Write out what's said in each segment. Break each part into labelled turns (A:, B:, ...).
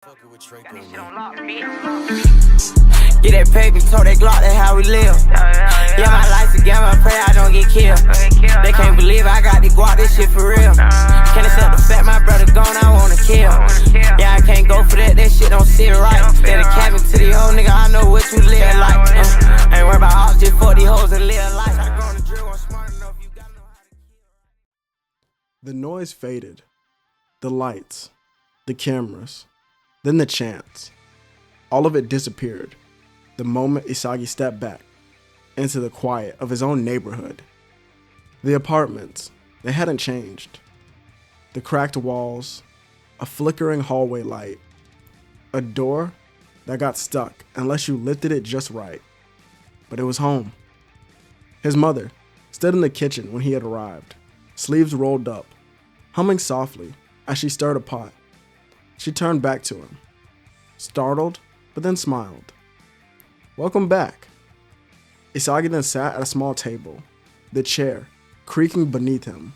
A: Get that paper, told that Glock, that's how we live. Yeah, my life's a game, I pray I don't get killed. They can't believe I got to go out this shit for real. Can't accept the fact my brother gone, I wanna kill. Yeah, I can't go for that shit don't sit right. Instead of cabin to the old nigga, I know what you live like. Ain't worried about all, just fuck these hoes and live life. I grown the drill, I'm smart enough, you gotta know how to kill.
B: The noise faded. The lights. The cameras. Then the chants. All of it disappeared the moment Isagi stepped back into the quiet of his own neighborhood. The apartments, they hadn't changed. The cracked walls, a flickering hallway light, a door that got stuck unless you lifted it just right. But it was home. His mother stood in the kitchen when he had arrived, sleeves rolled up, humming softly as she stirred a pot. She turned back to him, startled, but then smiled. "Welcome back." Isagi then sat at a small table, the chair creaking beneath him.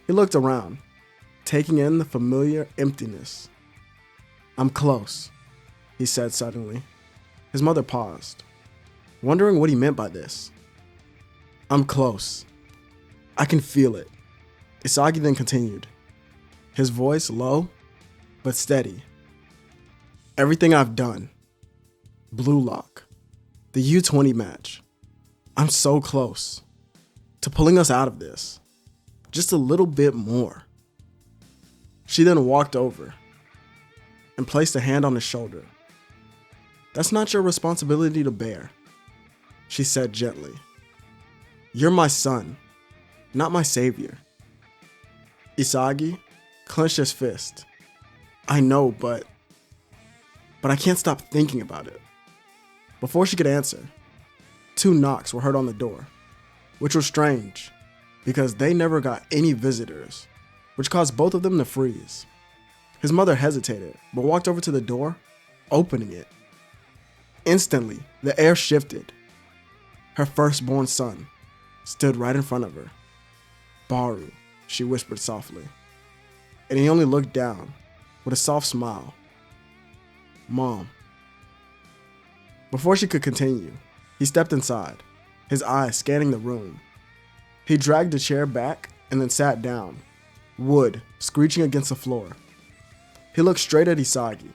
B: He looked around, taking in the familiar emptiness. "I'm close," he said suddenly. His mother paused, wondering what he meant by this. "I'm close. I can feel it." Isagi then continued, his voice low but steady. "Everything I've done. Blue Lock. The U20 match. I'm so close to pulling us out of this. Just a little bit more." She then walked over and placed a hand on his shoulder. "That's not your responsibility to bear," she said gently. "You're my son, not my savior." Isagi clenched his fist. "I know, but I can't stop thinking about it." Before she could answer, 2 knocks were heard on the door, which was strange because they never got any visitors, which caused both of them to freeze. His mother hesitated, but walked over to the door, opening it. Instantly, the air shifted. Her firstborn son stood right in front of her. "Barou," she whispered softly, and he only looked down with a soft smile. "Mom." Before she could continue, he stepped inside, his eyes scanning the room. He dragged the chair back and then sat down, wood screeching against the floor. He looked straight at Isagi.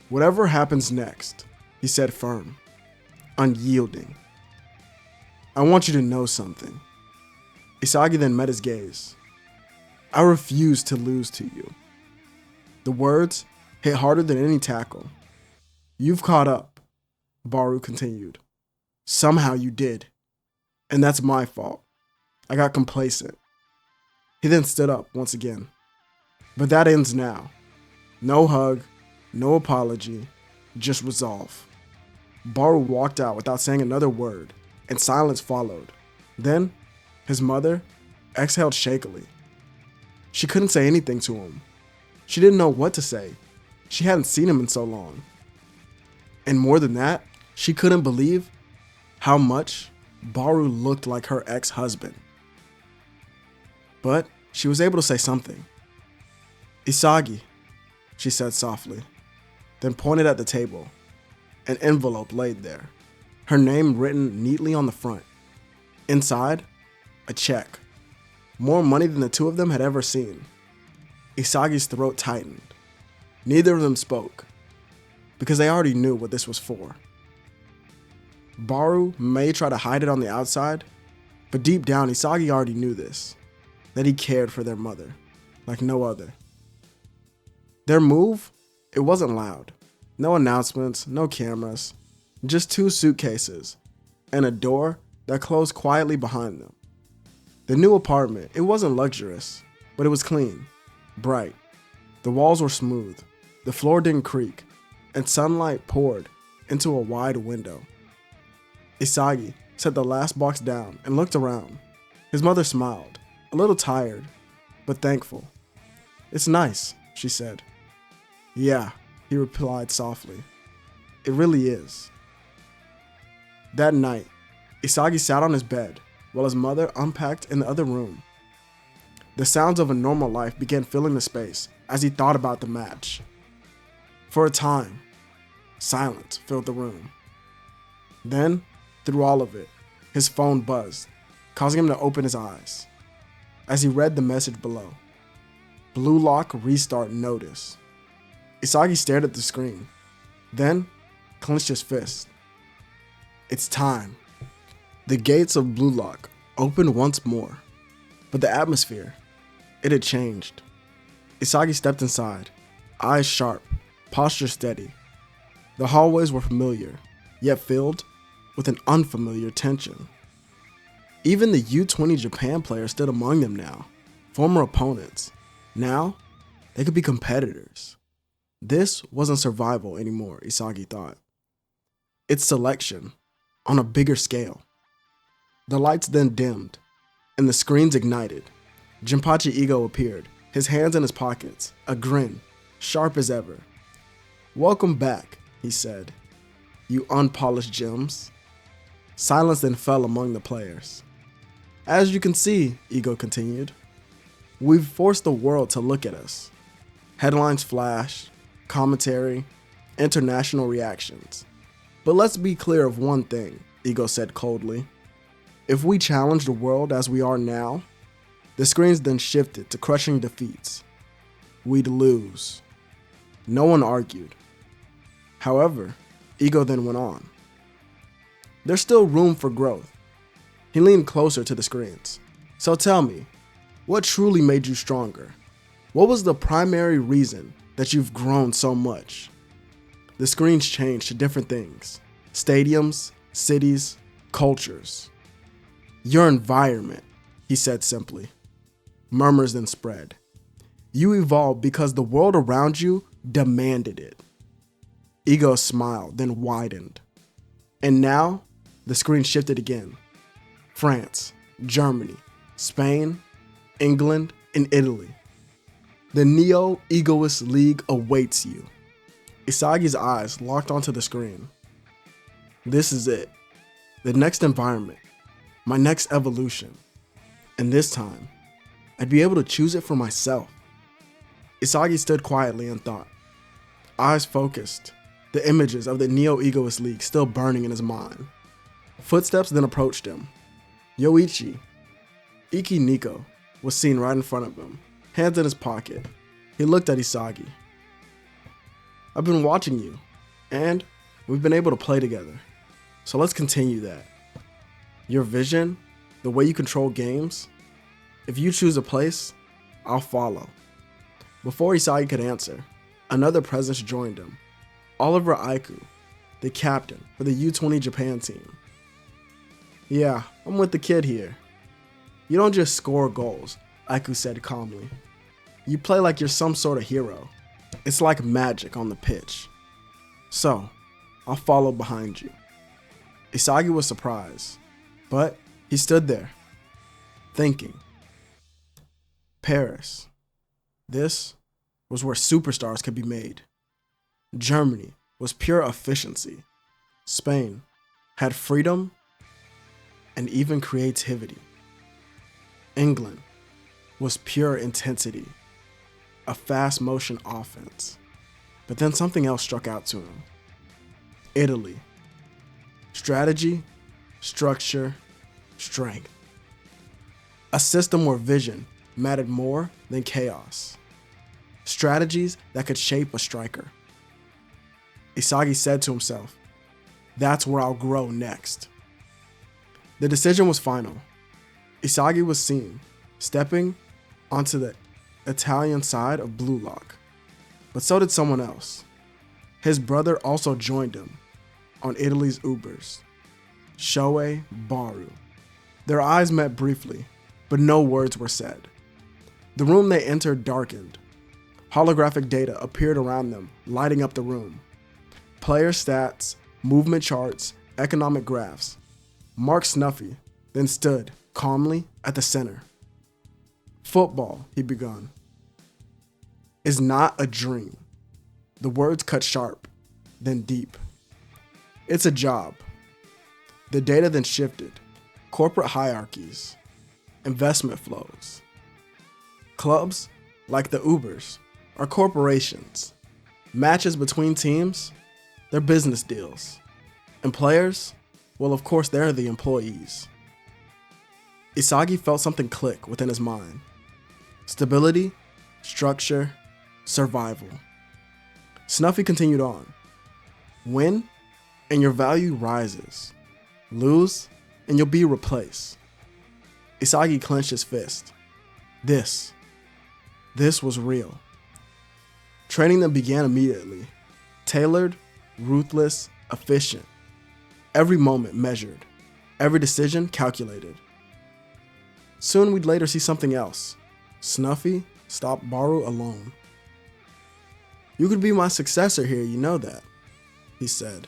B: "Whatever happens next," he said firm, unyielding. "I want you to know something." Isagi then met his gaze. "I refuse to lose to you." The words hit harder than any tackle. "You've caught up," Barou continued. "Somehow you did. And that's my fault. I got complacent." He then stood up once again. "But that ends now. No hug, no apology, just resolve." Barou walked out without saying another word, and silence followed. Then, his mother exhaled shakily. She couldn't say anything to him. She didn't know what to say. She hadn't seen him in so long. And more than that, she couldn't believe how much Barou looked like her ex-husband. But she was able to say something. "Isagi," she said softly, then pointed at the table. An envelope laid there, her name written neatly on the front. Inside, a check. More money than the two of them had ever seen. Isagi's throat tightened. Neither of them spoke, because they already knew what this was for. Barou may try to hide it on the outside, but deep down Isagi already knew this, that he cared for their mother, like no other. Their move, it wasn't loud. No announcements, no cameras, just 2 suitcases, and a door that closed quietly behind them. The new apartment, it wasn't luxurious, but it was clean, bright. The walls were smooth, the floor didn't creak, and sunlight poured into a wide window. Isagi set the last box down and looked around. His mother smiled, a little tired, but thankful. "It's nice," she said. "Yeah," he replied softly. "It really is." That night, Isagi sat on his bed while his mother unpacked in the other room. The sounds of a normal life began filling the space as he thought about the match. For a time, silence filled the room. Then, through all of it, his phone buzzed, causing him to open his eyes. As he read the message below, Blue Lock restart notice. Isagi stared at the screen, then clenched his fist. It's time. The gates of Blue Lock opened once more, but the atmosphere, it had changed. Isagi stepped inside, eyes sharp, posture steady. The hallways were familiar, yet filled with an unfamiliar tension. Even the U20 Japan players stood among them now, former opponents. Now, they could be competitors. This wasn't survival anymore, Isagi thought. It's selection, on a bigger scale. The lights then dimmed, and the screens ignited. Jinpachi Ego appeared, his hands in his pockets, a grin, sharp as ever. Welcome back, he said, you unpolished gems. Silence then fell among the players. As you can see, Ego continued, we've forced the world to look at us. Headlines flash, commentary, international reactions. But let's be clear of one thing, Ego said coldly. If we challenge the world as we are now, the screens then shifted to crushing defeats. We'd lose. No one argued. However, Ego then went on. There's still room for growth. He leaned closer to the screens. So tell me, what truly made you stronger? What was the primary reason that you've grown so much? The screens changed to different things. Stadiums, cities, cultures. Your environment, he said simply. Murmurs then spread. You evolved because the world around you demanded it. Ego smiled, then widened. And now, the screen shifted again. France, Germany, Spain, England, and Italy. The Neoegoist League awaits you. Isagi's eyes locked onto the screen. This is it. The next environment. My next evolution. And this time, I'd be able to choose it for myself. Isagi stood quietly and thought. Eyes focused, the images of the Neoegoist League still burning in his mind. Footsteps then approached him. Yoichi, Iki Nico, was seen right in front of him, hands in his pocket. He looked at Isagi. I've been watching you, and we've been able to play together. So let's continue that. Your vision, the way you control games, if you choose a place, I'll follow. Before Isagi could answer, another presence joined him. Oliver Aiku, the captain for the U20 Japan team. Yeah, I'm with the kid here. You don't just score goals, Aiku said calmly. You play like you're some sort of hero. It's like magic on the pitch. So, I'll follow behind you. Isagi was surprised, but he stood there, thinking. Paris. This was where superstars could be made. Germany was pure efficiency. Spain had freedom and even creativity. England was pure intensity, a fast motion offense. But then something else struck out to him. Italy. Strategy, structure, strength. A system where vision mattered more than chaos. Strategies that could shape a striker. Isagi said to himself, that's where I'll grow next. The decision was final. Isagi was seen stepping onto the Italian side of Blue Lock, but so did someone else. His brother also joined him on Italy's UBERS, Shohei Barou. Their eyes met briefly, but no words were said. The room they entered darkened. Holographic data appeared around them, lighting up the room. Player stats, movement charts, economic graphs. Mark Snuffy then stood calmly at the center. Football, he begun, is not a dream. The words cut sharp, then deep. It's a job. The data then shifted. Corporate hierarchies, investment flows. Clubs, like the UBERS, are corporations. Matches between teams, they're business deals. And players, well, of course, they're the employees. Isagi felt something click within his mind. Stability, structure, survival. Snuffy continued on. Win, and your value rises. Lose, and you'll be replaced. Isagi clenched his fist. This was real. Training them began immediately. Tailored, ruthless, efficient. Every moment measured. Every decision calculated. Soon we'd later see something else. Snuffy stopped Barou alone. You could be my successor here, you know that, he said.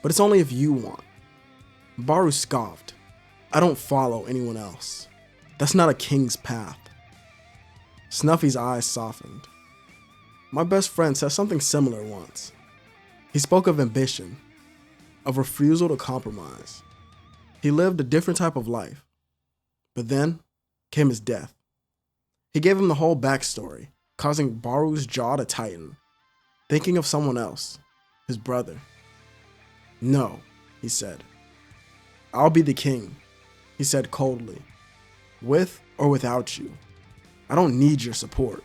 B: But it's only if you want. Barou scoffed. I don't follow anyone else. That's not a king's path. Snuffy's eyes softened. My best friend said something similar once. He spoke of ambition, of refusal to compromise. He lived a different type of life. But then came his death. He gave him the whole backstory, causing Barou's jaw to tighten, thinking of someone else, his brother. No, he said. I'll be the king, he said coldly, with or without you. I don't need your support.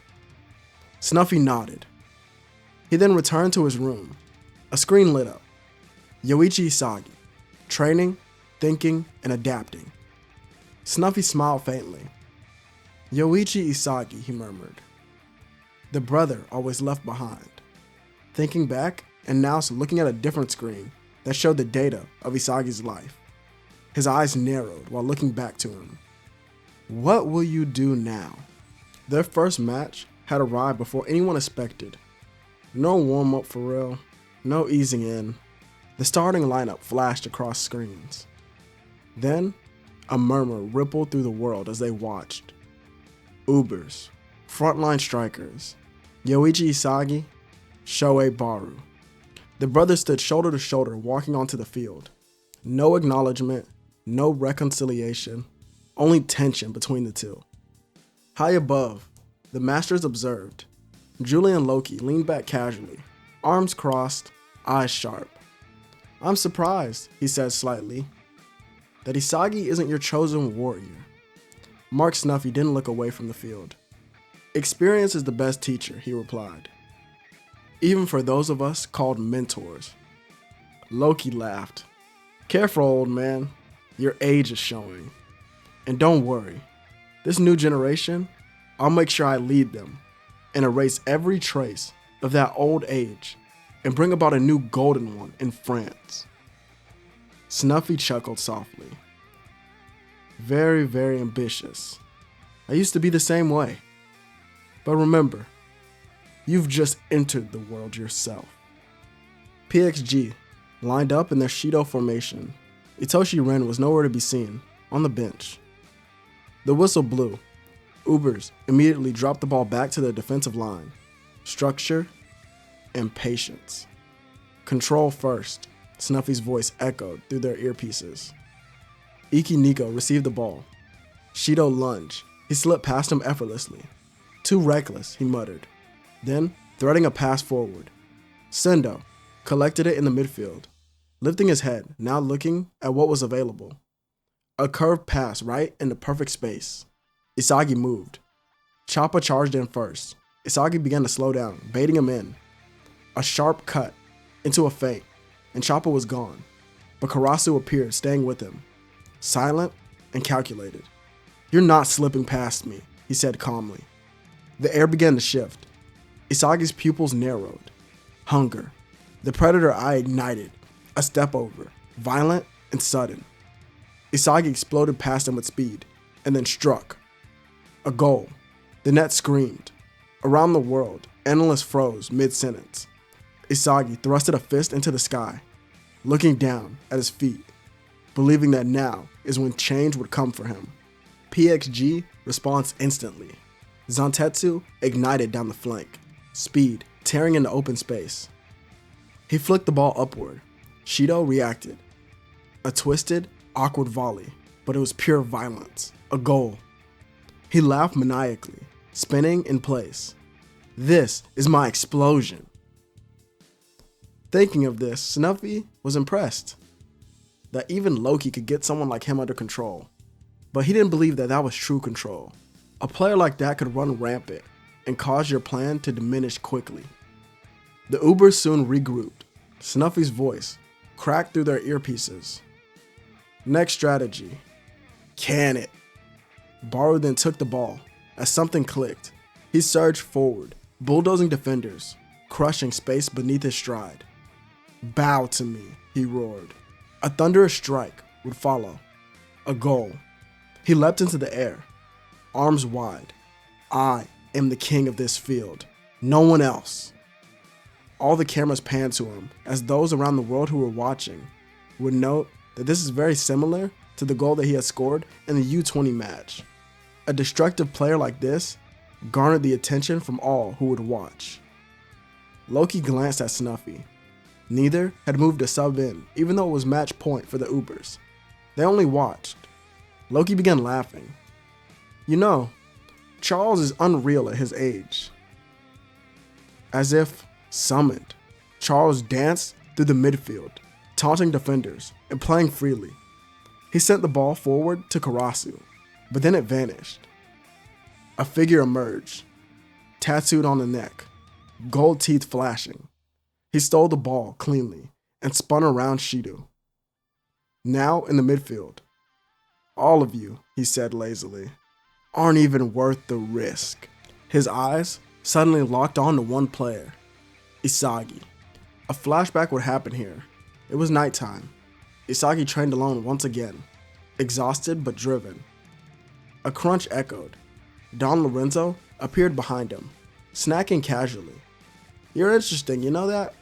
B: Snuffy nodded. He then returned to his room. A screen lit up. Yoichi Isagi, training, thinking, and adapting. Snuffy smiled faintly. Yoichi Isagi, he murmured. The brother always left behind. Thinking back, and now looking at a different screen that showed the data of Isagi's life. His eyes narrowed while looking back to him. What will you do now? Their first match had arrived before anyone expected. No warm-up for real, no easing in. The starting lineup flashed across screens. Then, a murmur rippled through the world as they watched. UBERS, frontline strikers, Yoichi Isagi, Shohei Barou. The brothers stood shoulder to shoulder walking onto the field. No acknowledgement, no reconciliation, only tension between the two. High above, the masters observed. Julian Loki leaned back casually, arms crossed, eyes sharp. I'm surprised, he said slightly, that Isagi isn't your chosen warrior. Mark Snuffy didn't look away from the field. Experience is the best teacher, he replied. Even for those of us called mentors. Loki laughed. Careful, old man. Your age is showing. And don't worry. This new generation, I'll make sure I lead them and erase every trace of that old age and bring about a new golden one in France. Snuffy chuckled softly. Very, very ambitious. I used to be the same way. But remember, you've just entered the world yourself. PXG lined up in their Shido formation. Itoshi Ren was nowhere to be seen, on the bench. The whistle blew. UBERS immediately dropped the ball back to their defensive line. Structure and patience. Control first, Snuffy's voice echoed through their earpieces. Iki Nico received the ball. Shido lunged. He slipped past him effortlessly. Too reckless, he muttered. Then, threading a pass forward. Sendo collected it in the midfield, lifting his head, now looking at what was available. A curved pass right into perfect space. Isagi moved. Choppa charged in first. Isagi began to slow down, baiting him in. A sharp cut into a feint, and Choppa was gone. But Karasu appeared, staying with him. Silent and calculated. You're not slipping past me, he said calmly. The air began to shift. Isagi's pupils narrowed. Hunger. The predator eye ignited. A step over. Violent and sudden. Isagi exploded past him with speed, and then struck. A goal. The net screamed. Around the world, analysts froze mid-sentence. Isagi thrusted a fist into the sky, looking down at his feet, believing that now is when change would come for him. PXG responds instantly. Zantetsu ignited down the flank, speed tearing into open space. He flicked the ball upward. Shido reacted. A twisted, awkward volley, but it was pure violence. A goal. He laughed maniacally, spinning in place. This is my explosion. Thinking of this, Snuffy was impressed that even Loki could get someone like him under control. But he didn't believe that that was true control. A player like that could run rampant and cause your plan to diminish quickly. The UBERS soon regrouped. Snuffy's voice cracked through their earpieces. Next strategy. Can it? Barou then took the ball. As something clicked, he surged forward, bulldozing defenders, crushing space beneath his stride. Bow to me, he roared. A thunderous strike would follow. A goal. He leapt into the air, arms wide. I am the king of this field. No one else. All the cameras panned to him, as those around the world who were watching would note that this is very similar to the goal that he had scored in the U20 match. A destructive player like this garnered the attention from all who would watch. Loki glanced at Snuffy. Neither had moved a sub in, even though it was match point for the UBERS. They only watched. Loki began laughing. You know, Charles is unreal at his age. As if summoned, Charles danced through the midfield, taunting defenders and playing freely. He sent the ball forward to Karasu, but then it vanished. A figure emerged, tattooed on the neck, gold teeth flashing. He stole the ball cleanly and spun around Shido. Now in the midfield. All of you, he said lazily, aren't even worth the risk. His eyes suddenly locked on to one player, Isagi. A flashback would happen here. It was nighttime. Isagi trained alone once again, exhausted but driven. A crunch echoed. Don Lorenzo appeared behind him, snacking casually. You're interesting, you know that?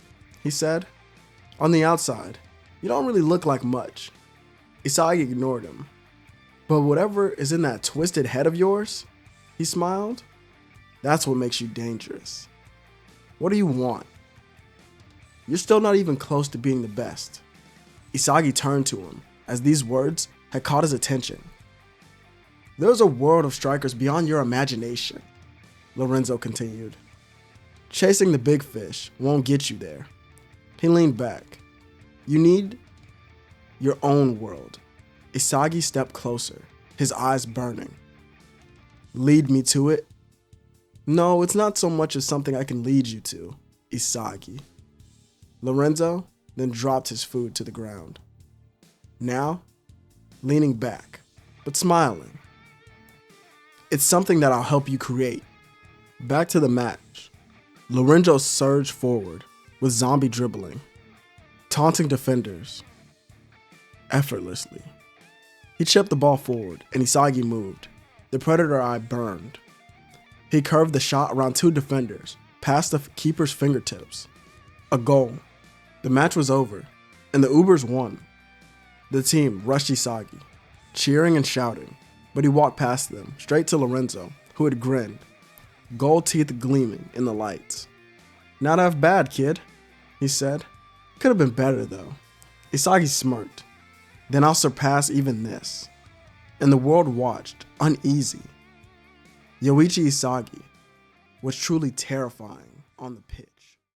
B: He said. On the outside, you don't really look like much. Isagi ignored him. But whatever is in that twisted head of yours, he smiled, that's what makes you dangerous. What do you want? You're still not even close to being the best. Isagi turned to him as these words had caught his attention. There's a world of strikers beyond your imagination, Lorenzo continued. Chasing the big fish won't get you there. He leaned back. You need your own world. Isagi stepped closer, his eyes burning. Lead me to it? No, it's not so much as something I can lead you to, Isagi. Lorenzo then dropped his food to the ground. Now, leaning back, but smiling. It's something that I'll help you create. Back to the match. Lorenzo surged forward with zombie dribbling, taunting defenders effortlessly. He chipped the ball forward and Isagi moved. The predator eye burned. He curved the shot around two defenders, past the keeper's fingertips. A goal. The match was over, and the UBERS won. The team rushed Isagi, cheering and shouting, but he walked past them, straight to Lorenzo, who had grinned, gold teeth gleaming in the lights. Not half bad, kid, he said. Could have been better, though. Isagi smirked. Then I'll surpass even this. And the world watched, uneasy. Yoichi Isagi was truly terrifying on the pitch.